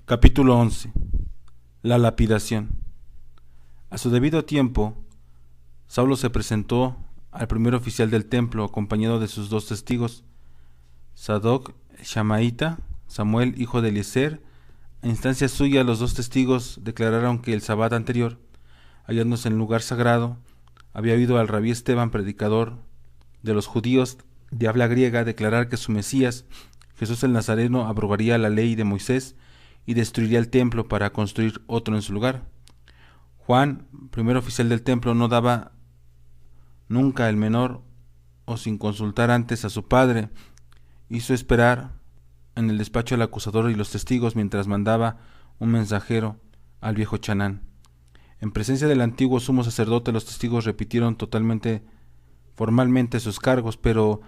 Capítulo 11. La lapidación. A su debido tiempo, Saulo se presentó al primer oficial del templo acompañado de sus dos testigos, Sadoc Shamaíta, Samuel hijo de Eliezer. A instancia suya, los dos testigos declararon que el sábado anterior, hallándose en el lugar sagrado, había oído al rabí Esteban, predicador de los judíos de habla griega, declarar que su Mesías, Jesús el Nazareno, abrogaría la ley de Moisés y destruiría el templo para construir otro en su lugar. Juan, primer oficial del templo, no daba nunca el menor o sin consultar antes a su padre. Hizo esperar en el despacho al acusador y los testigos mientras mandaba un mensajero al viejo Chanán. En presencia del antiguo sumo sacerdote, los testigos repitieron formalmente sus cargos, pero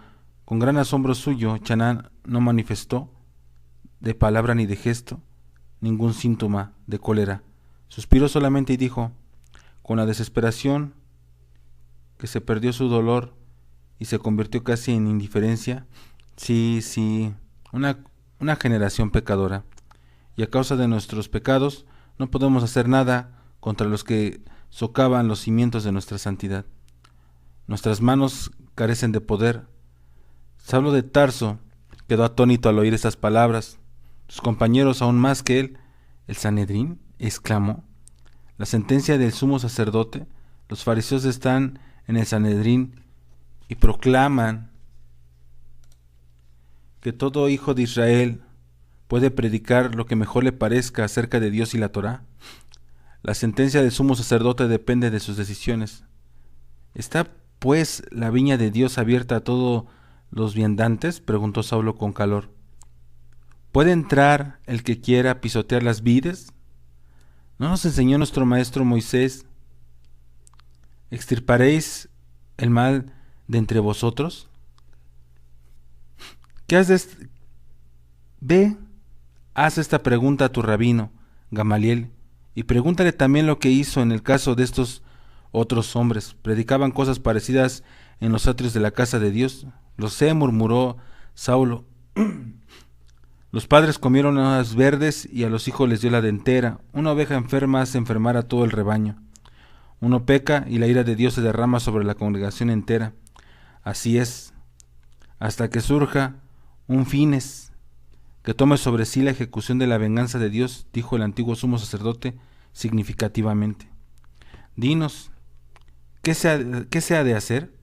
con gran asombro suyo, Chanán no manifestó de palabra ni de gesto ningún síntoma de cólera. Suspiró solamente y dijo, con la desesperación que se perdió su dolor y se convirtió casi en indiferencia: sí, una generación pecadora, y a causa de nuestros pecados no podemos hacer nada contra los que socavan los cimientos de nuestra santidad. Nuestras manos carecen de poder. Saulo de Tarso quedó atónito al oír estas palabras. Sus compañeros, aún más que él, el Sanedrín, exclamó: la sentencia del sumo sacerdote. Los fariseos están en el Sanedrín y proclaman que todo hijo de Israel puede predicar lo que mejor le parezca acerca de Dios y la Torá. La sentencia del sumo sacerdote depende de sus decisiones. ¿Está, pues, la viña de Dios abierta a todos los viandantes?, preguntó Saulo con calor. ¿Puede entrar el que quiera pisotear las vides? ¿No nos enseñó nuestro maestro Moisés: extirparéis el mal de entre vosotros? Ve, haz esta pregunta a tu rabino Gamaliel, y pregúntale también lo que hizo en el caso de estos otros hombres. Predicaban cosas parecidas en los atrios de la casa de Dios. Lo sé, murmuró Saulo. Los padres comieron hojas verdes y a los hijos les dio la dentera. Una oveja enferma hace enfermar a todo el rebaño. Uno peca y la ira de Dios se derrama sobre la congregación entera. Así es, hasta que surja un Fines que tome sobre sí la ejecución de la venganza de Dios, dijo el antiguo sumo sacerdote significativamente. Dinos, ¿qué se ha de hacer?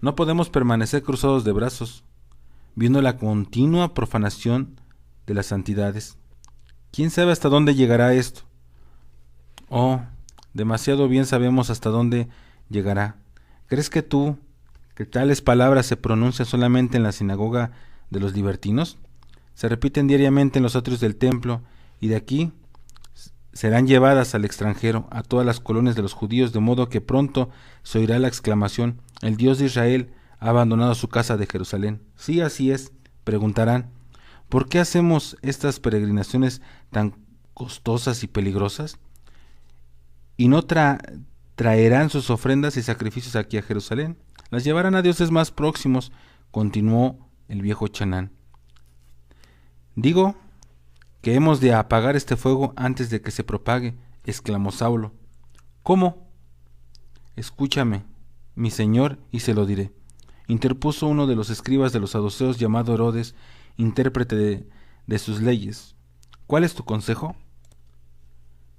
No podemos permanecer cruzados de brazos, viendo la continua profanación de las santidades. ¿Quién sabe hasta dónde llegará esto? Oh, demasiado bien sabemos hasta dónde llegará. ¿Crees que tales palabras se pronuncian solamente en la sinagoga de los libertinos? Se repiten diariamente en los atrios del templo, y de aquí serán llevadas al extranjero, a todas las colonias de los judíos, de modo que pronto se oirá la exclamación: el Dios de Israel ha abandonado su casa de Jerusalén. Sí, así es. Preguntarán: ¿por qué hacemos estas peregrinaciones tan costosas y peligrosas? ¿Y no traerán sus ofrendas y sacrificios aquí a Jerusalén? Las llevarán a dioses más próximos, continuó el viejo Chanán. Digo que hemos de apagar este fuego antes de que se propague, exclamó Saulo. ¿Cómo? Escúchame, mi señor, y se lo diré, interpuso uno de los escribas de los saduceos llamado Herodes, intérprete de sus leyes. ¿Cuál es tu consejo?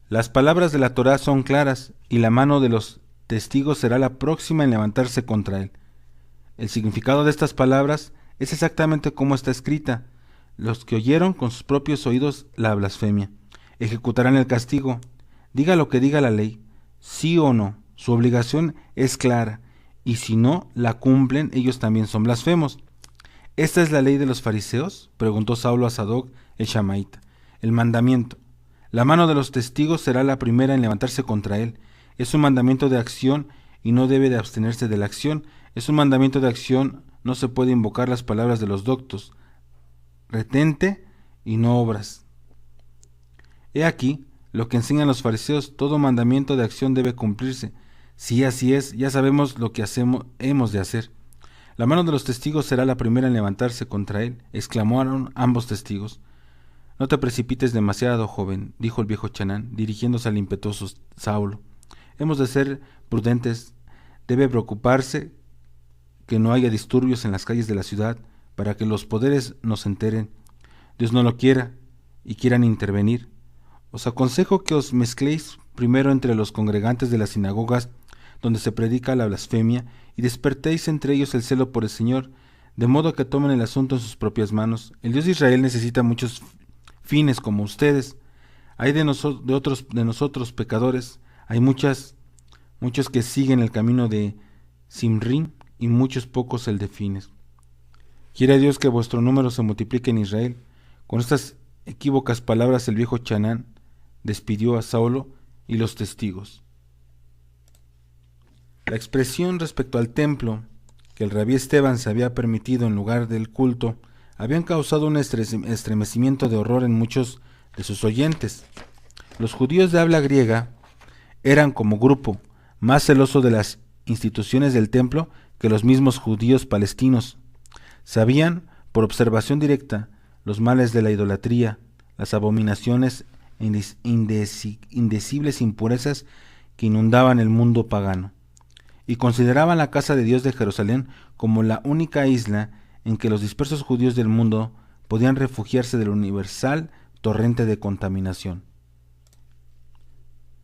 Las palabras de la Torá son claras, y la mano de los testigos será la próxima en levantarse contra él. El significado de estas palabras es exactamente como está escrita. Los que oyeron con sus propios oídos la blasfemia ejecutarán el castigo. Diga lo que diga la ley, sí o no, su obligación es clara, y si no la cumplen, ellos también son blasfemos. ¿Esta es la ley de los fariseos?, preguntó Saulo a Sadoc el Shamaíta. El mandamiento: la mano de los testigos será la primera en levantarse contra él. Es un mandamiento de acción y no debe de abstenerse de la acción. Es un mandamiento de acción, no se puede invocar las palabras de los doctos. Retente y no obras. He aquí lo que enseñan los fariseos: todo mandamiento de acción debe cumplirse. Sí, así es, ya sabemos lo que hemos de hacer. La mano de los testigos será la primera en levantarse contra él, exclamaron ambos testigos. No te precipites demasiado, joven, dijo el viejo Chanán, dirigiéndose al impetuoso Saulo. Hemos de ser prudentes. Debe preocuparse que no haya disturbios en las calles de la ciudad para que los poderes nos enteren. Dios no lo quiera y quieran intervenir. Os aconsejo que os mezcléis primero entre los congregantes de las sinagogas donde se predica la blasfemia y despertéis entre ellos el celo por el Señor, de modo que tomen el asunto en sus propias manos. El Dios de Israel necesita muchos fines como ustedes. Hay de nosotros pecadores, hay muchos que siguen el camino de Simrín y muchos pocos el de Fines. Quiere Dios que vuestro número se multiplique en Israel. Con estas equívocas palabras el viejo Chanán despidió a Saulo y los testigos. La expresión respecto al templo que el rabí Esteban se había permitido en lugar del culto habían causado un estremecimiento de horror en muchos de sus oyentes. Los judíos de habla griega eran como grupo más celosos de las instituciones del templo que los mismos judíos palestinos. Sabían, por observación directa, los males de la idolatría, las abominaciones e indecibles impurezas que inundaban el mundo pagano, y consideraban la casa de Dios de Jerusalén como la única isla en que los dispersos judíos del mundo podían refugiarse del universal torrente de contaminación.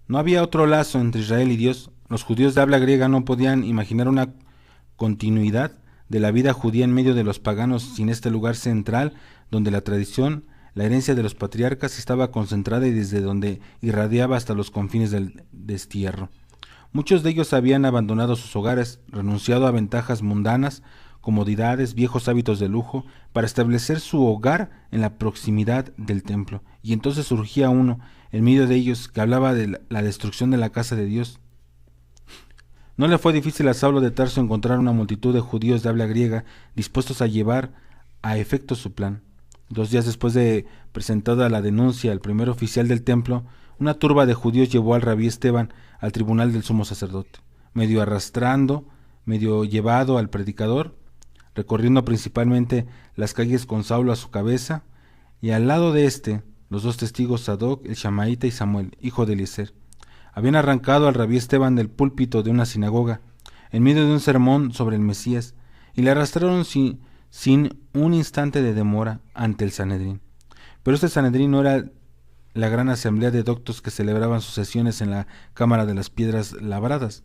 No había otro lazo entre Israel y Dios. Los judíos de habla griega no podían imaginar una continuidad de la vida judía en medio de los paganos sin este lugar central donde la tradición, la herencia de los patriarcas estaba concentrada y desde donde irradiaba hasta los confines del destierro. Muchos de ellos habían abandonado sus hogares, renunciado a ventajas mundanas, comodidades, viejos hábitos de lujo, para establecer su hogar en la proximidad del templo. Y entonces surgía uno, en medio de ellos, que hablaba de la destrucción de la casa de Dios. No le fue difícil a Saulo de Tarso encontrar una multitud de judíos de habla griega dispuestos a llevar a efecto su plan. 2 días después de presentada la denuncia al primer oficial del templo, una turba de judíos llevó al rabí Esteban al tribunal del sumo sacerdote, medio arrastrando, medio llevado al predicador, recorriendo principalmente las calles con Saulo a su cabeza, y al lado de éste, los 2 testigos Sadoc, el Shamaíta, y Samuel, hijo de Eliezer. Habían arrancado al rabí Esteban del púlpito de una sinagoga, en medio de un sermón sobre el Mesías, y le arrastraron sin un instante de demora ante el Sanedrín. Pero este Sanedrín no era la gran asamblea de doctos que celebraban sus sesiones en la Cámara de las Piedras Labradas.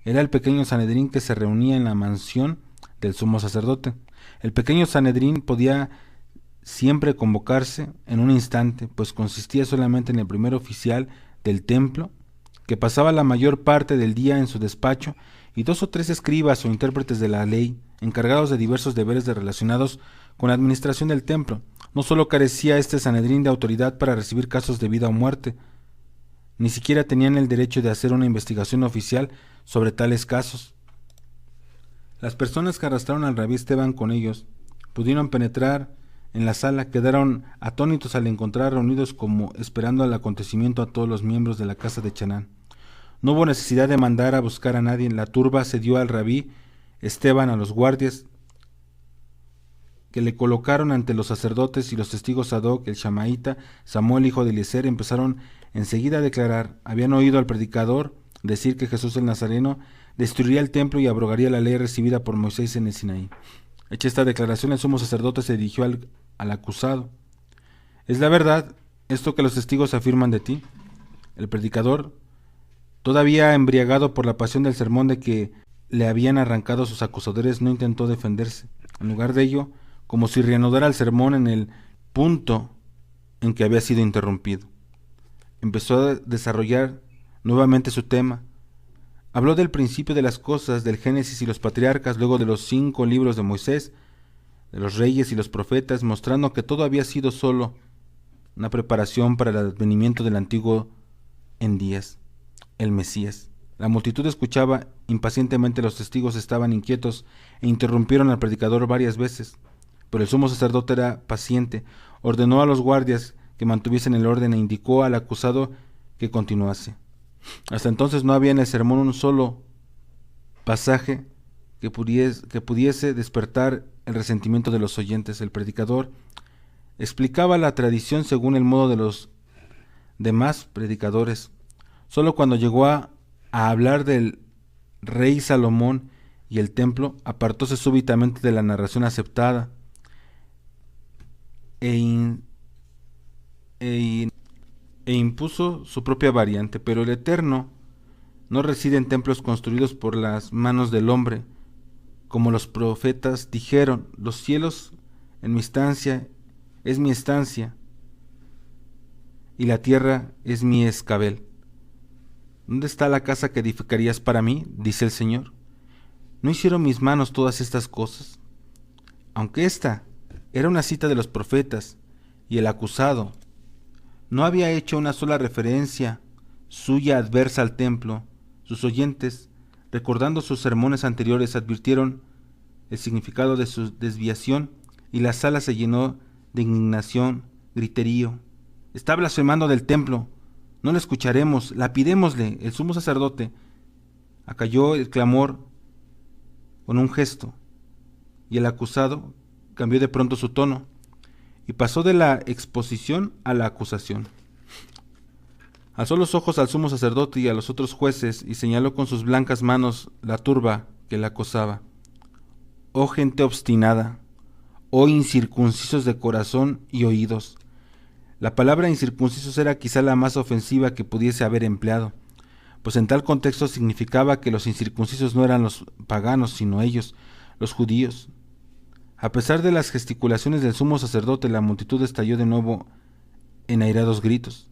Era el pequeño Sanedrín que se reunía en la mansión del sumo sacerdote. El pequeño Sanedrín podía siempre convocarse en un instante, pues consistía solamente en el primer oficial del templo, que pasaba la mayor parte del día en su despacho, y 2 o 3 escribas o intérpretes de la ley, encargados de diversos deberes relacionados con la administración del templo. No solo carecía este Sanedrín de autoridad para recibir casos de vida o muerte, ni siquiera tenían el derecho de hacer una investigación oficial sobre tales casos. Las personas que arrastraron al rabí Esteban con ellos pudieron penetrar en la sala, quedaron atónitos al encontrar reunidos como esperando al acontecimiento a todos los miembros de la casa de Chanán. No hubo necesidad de mandar a buscar a nadie. La turba cedió al rabí Esteban a los guardias que le colocaron ante los sacerdotes, y los testigos Sadoc, el Shamaíta, Samuel, hijo de Eliezer, empezaron enseguida a declarar. Habían oído al predicador decir que Jesús el Nazareno destruiría el templo y abrogaría la ley recibida por Moisés en el Sinaí. Hecha esta declaración, el sumo sacerdote se dirigió al acusado. ¿Es la verdad esto que los testigos afirman de ti? El predicador, todavía embriagado por la pasión del sermón de que le habían arrancado sus acusadores, no intentó defenderse. En lugar de ello, como si reanudara el sermón en el punto en que había sido interrumpido, empezó a desarrollar nuevamente su tema. Habló del principio de las cosas, del Génesis y los patriarcas, luego de los 5 libros de Moisés, de los reyes y los profetas, mostrando que todo había sido solo una preparación para el advenimiento del antiguo en días, el Mesías. La multitud escuchaba impacientemente. Los testigos estaban inquietos e interrumpieron al predicador varias veces, pero el sumo sacerdote era paciente. Ordenó a los guardias que mantuviesen el orden e indicó al acusado que continuase. Hasta entonces no había en el sermón un solo pasaje que pudiese despertar el resentimiento de los oyentes. El predicador Explicaba la tradición según el modo de los demás predicadores. Solo cuando llegó a hablar del rey Salomón y el templo, apartóse súbitamente de la narración aceptada e impuso su propia variante. Pero el Eterno no reside en templos construidos por las manos del hombre, como los profetas dijeron: los cielos en mi estancia es mi estancia, y la tierra es mi escabel. ¿Dónde está la casa que edificarías para mí?, dice el Señor. ¿No hicieron mis manos todas estas cosas? Aunque esta era una cita de los profetas, y el acusado no había hecho una sola referencia suya adversa al templo, sus oyentes, recordando sus sermones anteriores, advirtieron el significado de su desviación, y la sala se llenó de indignación, griterío. Está blasfemando del templo, no le escucharemos, lapidémosle. El sumo sacerdote acalló el clamor con un gesto, y el acusado cambió de pronto su tono y pasó de la exposición a la acusación. Alzó los ojos al sumo sacerdote y a los otros jueces y señaló con sus blancas manos la turba que la acosaba. Oh gente obstinada, oh incircuncisos de corazón y oídos. La palabra incircuncisos era quizá la más ofensiva que pudiese haber empleado, pues en tal contexto significaba que los incircuncisos no eran los paganos, sino ellos, los judíos. A pesar de las gesticulaciones del sumo sacerdote, la multitud estalló de nuevo en airados gritos.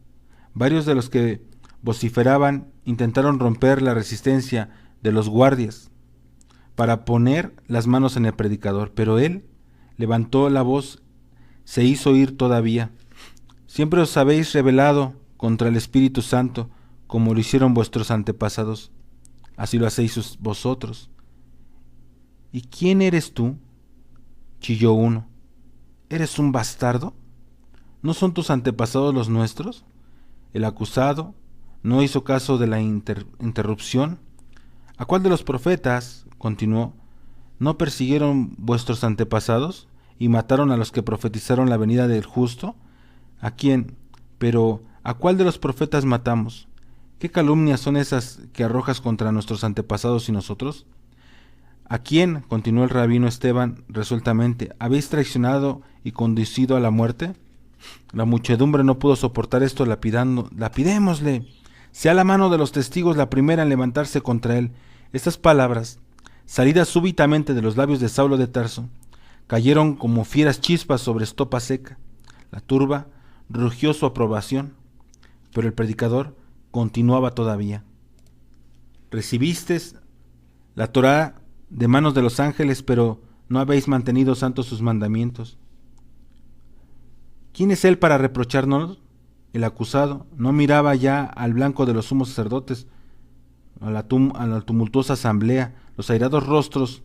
Varios de los que vociferaban intentaron romper la resistencia de los guardias para poner las manos en el predicador, pero él levantó la voz, se hizo oír todavía. Siempre os habéis rebelado contra el Espíritu Santo, como lo hicieron vuestros antepasados. Así lo hacéis vosotros. ¿Y quién eres tú?, chilló uno. ¿Eres un bastardo? ¿No son tus antepasados los nuestros? El acusado no hizo caso de la interrupción. ¿A cuál de los profetas, continuó, no persiguieron vuestros antepasados y mataron a los que profetizaron la venida del justo? ¿A quién? Pero ¿a cuál de los profetas matamos? ¿Qué calumnias son esas que arrojas contra nuestros antepasados y nosotros? ¿A quién? Continuó el rabino Esteban resueltamente. ¿Habéis traicionado y conducido a la muerte? La muchedumbre no pudo soportar esto, lapidando. Lapidémosle. Sea la mano de los testigos la primera en levantarse contra él. Estas palabras, salidas súbitamente de los labios de Saulo de Tarso, cayeron como fieras chispas sobre estopa seca. La turba rugió su aprobación, pero el predicador continuaba todavía. Recibisteis la Torá de manos de los ángeles, pero no habéis mantenido santos sus mandamientos. ¿Quién es él para reprocharnos? El acusado no miraba ya al blanco de los sumos sacerdotes, a la tumultuosa asamblea, los airados rostros,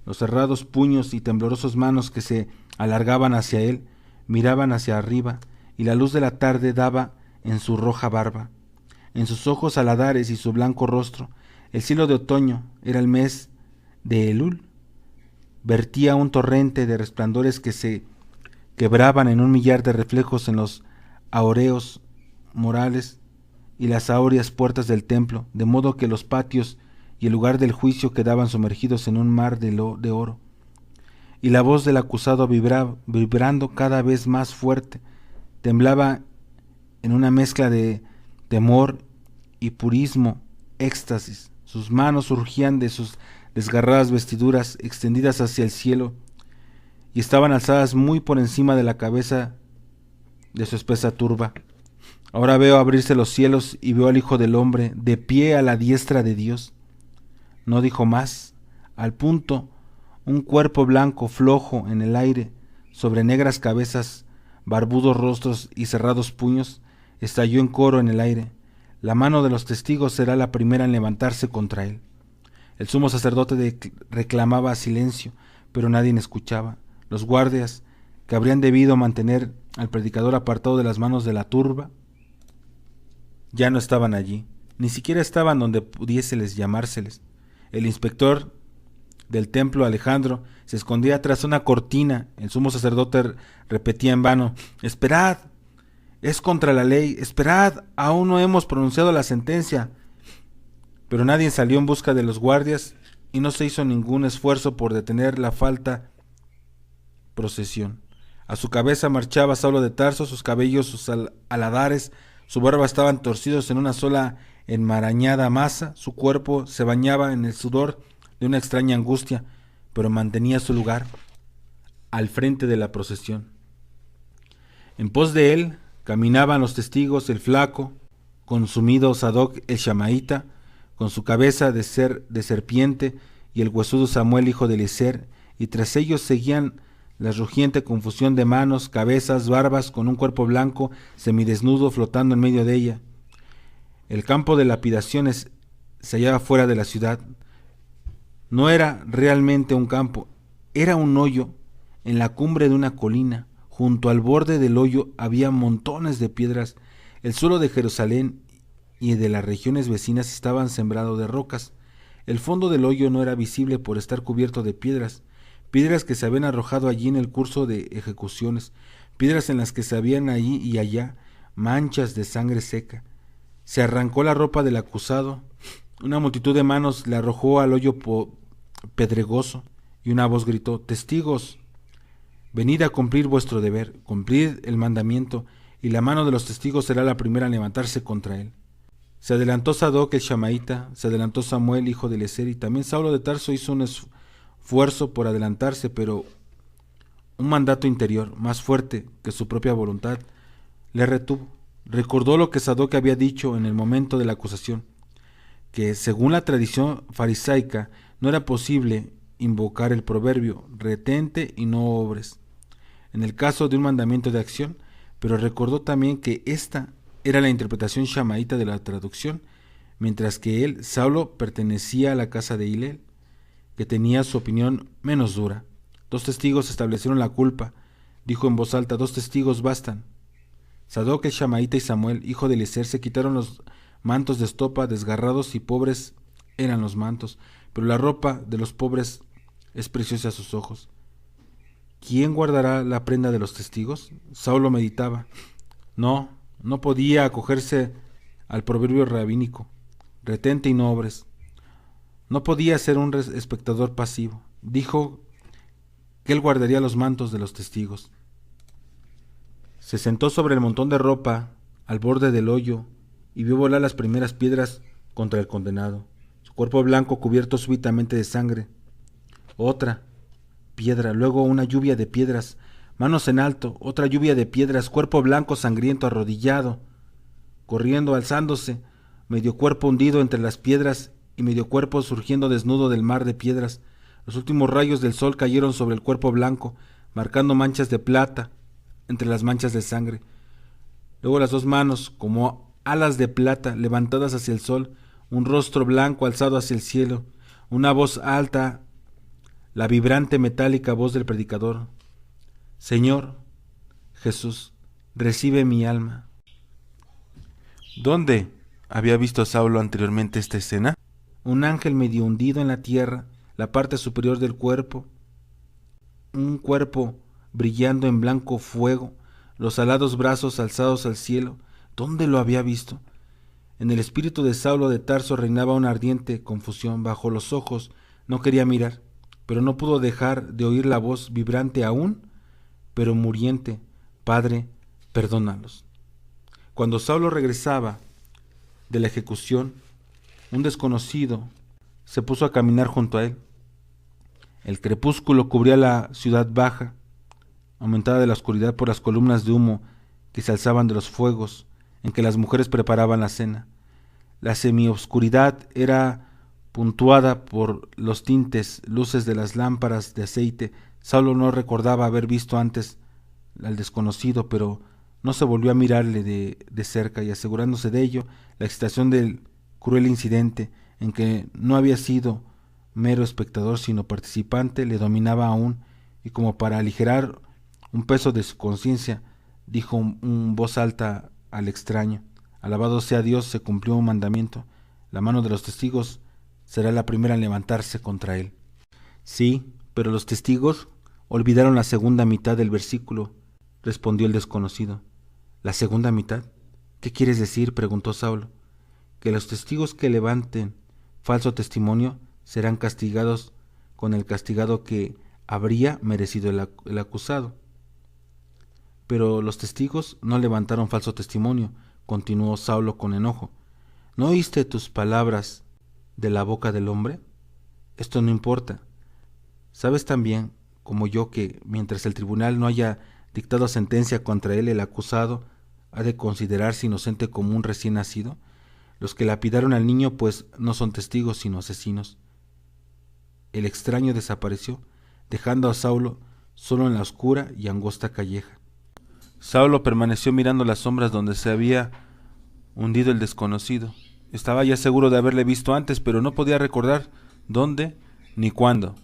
los cerrados puños y temblorosas manos que se alargaban hacia él, miraban hacia arriba, y la luz de la tarde daba en su roja barba, en sus ojos aladares y su blanco rostro. El cielo de otoño era el mes de Elul, vertía un torrente de resplandores que se quebraban en un millar de reflejos en los aureos morales y las áureas puertas del templo, de modo que los patios y el lugar del juicio quedaban sumergidos en un mar de oro. Y la voz del acusado vibrando cada vez más fuerte, temblaba en una mezcla de temor y purismo, éxtasis. Sus manos surgían de sus desgarradas vestiduras extendidas hacia el cielo y estaban alzadas muy por encima de la cabeza de su espesa turba. Ahora veo abrirse los cielos y veo al Hijo del Hombre de pie a la diestra de Dios. No dijo más. Al punto, un cuerpo blanco flojo en el aire, sobre negras cabezas, barbudos rostros y cerrados puños, estalló en coro en el aire. La mano de los testigos será la primera en levantarse contra él. El sumo sacerdote reclamaba silencio, pero nadie escuchaba. Los guardias, que habrían debido mantener al predicador apartado de las manos de la turba, ya no estaban allí, ni siquiera estaban donde pudiéseles llamárseles. El inspector del templo, Alejandro, se escondía tras una cortina. El sumo sacerdote repetía en vano: «Esperad, es contra la ley, esperad, aún no hemos pronunciado la sentencia». Pero nadie salió en busca de los guardias y no se hizo ningún esfuerzo por detener la falta procesión. A su cabeza marchaba Saulo de Tarso, sus cabellos, sus aladares, su barba estaban torcidos en una sola enmarañada masa, su cuerpo se bañaba en el sudor de una extraña angustia, pero mantenía su lugar al frente de la procesión. En pos de él caminaban los testigos: el flaco, consumido Sadoc el Shamaíta, con su cabeza de serpiente, y el huesudo Samuel hijo de Eliezer, y tras ellos seguían la rugiente confusión de manos, cabezas, barbas, con un cuerpo blanco, semidesnudo, flotando en medio de ella. El campo de lapidaciones se hallaba fuera de la ciudad. No era realmente un campo, era un hoyo en la cumbre de una colina. Junto al borde del hoyo había montones de piedras. El suelo de Jerusalén y de las regiones vecinas estaban sembrado de rocas. El fondo del hoyo no era visible por estar cubierto de piedras que se habían arrojado allí en el curso de ejecuciones, piedras en las que se habían allí y allá manchas de sangre seca. Se arrancó la ropa del acusado, una multitud de manos le arrojó al hoyo pedregoso, y una voz gritó: «Testigos, venid a cumplir vuestro deber, cumplid el mandamiento, y la mano de los testigos será la primera en levantarse contra él». Se adelantó Sadoc el Shamaíta, se adelantó Samuel hijo de Eliezer, y también Saulo de Tarso hizo un esfuerzo por adelantarse, pero un mandato interior, más fuerte que su propia voluntad, le retuvo. Recordó lo que Sadoc había dicho en el momento de la acusación, que según la tradición farisaica no era posible invocar el proverbio «retente y no obres» en el caso de un mandamiento de acción, pero recordó también que esta era la interpretación shamaíta de la traducción, mientras que él, Saulo, pertenecía a la casa de Hillel, que tenía su opinión menos dura. 2 testigos establecieron la culpa, dijo en voz alta: 2 testigos bastan. Sadoc el Shamaíta y Samuel, hijo de Eliezer, se quitaron los mantos de estopa, desgarrados y pobres eran los mantos, pero la ropa de los pobres es preciosa a sus ojos. ¿Quién guardará la prenda de los testigos? Saulo meditaba. No podía acogerse al proverbio rabínico: retente y no obres. No podía ser un espectador pasivo. Dijo que él guardaría los mantos de los testigos. Se sentó sobre el montón de ropa al borde del hoyo y vio volar las primeras piedras contra el condenado, su cuerpo blanco cubierto súbitamente de sangre. Otra piedra, luego una lluvia de piedras, manos en alto, otra lluvia de piedras, cuerpo blanco sangriento arrodillado, corriendo, alzándose, medio cuerpo hundido entre las piedras y medio cuerpo surgiendo desnudo del mar de piedras. Los últimos rayos del sol cayeron sobre el cuerpo blanco, marcando manchas de plata entre las manchas de sangre. Luego las 2 manos, como alas de plata, levantadas hacia el sol, un rostro blanco alzado hacia el cielo, una voz alta, la vibrante metálica voz del predicador: «Señor Jesús, recibe mi alma». ¿Dónde había visto Saulo anteriormente esta escena? Un ángel medio hundido en la tierra, la parte superior del cuerpo, un cuerpo brillando en blanco fuego, los alados brazos alzados al cielo. ¿Dónde lo había visto? En el espíritu de Saulo de Tarso reinaba una ardiente confusión. Bajo los ojos no quería mirar, pero no pudo dejar de oír la voz vibrante aún, pero muriente: «Padre, perdónalos». Cuando Saulo regresaba de la ejecución, un desconocido se puso a caminar junto a él. El crepúsculo cubría la ciudad baja, aumentada de la oscuridad por las columnas de humo que se alzaban de los fuegos en que las mujeres preparaban la cena. La semioscuridad era puntuada por los tintes, luces de las lámparas de aceite. Saulo no recordaba haber visto antes al desconocido, pero no se volvió a mirarle de cerca, y asegurándose de ello, la excitación del cruel incidente, en que no había sido mero espectador sino participante, le dominaba aún, y como para aligerar un peso de su conciencia, dijo en voz alta al extraño: «Alabado sea Dios, se cumplió un mandamiento. La mano de los testigos será la primera en levantarse contra él». Sí, pero los testigos olvidaron la segunda mitad del versículo, respondió el desconocido. ¿La segunda mitad? ¿Qué quieres decir?, preguntó Saulo. Que los testigos que levanten falso testimonio serán castigados con el castigado que habría merecido el acusado. Pero los testigos no levantaron falso testimonio, continuó Saulo con enojo. ¿No oíste tus palabras de la boca del hombre? Esto no importa. ¿Sabes también, como yo, que mientras el tribunal no haya dictado sentencia contra él, el acusado ha de considerarse inocente como un recién nacido? Los que lapidaron al niño, pues, no son testigos, sino asesinos. El extraño desapareció, dejando a Saulo solo en la oscura y angosta calleja. Saulo permaneció mirando las sombras donde se había hundido el desconocido. Estaba ya seguro de haberle visto antes, pero no podía recordar dónde ni cuándo.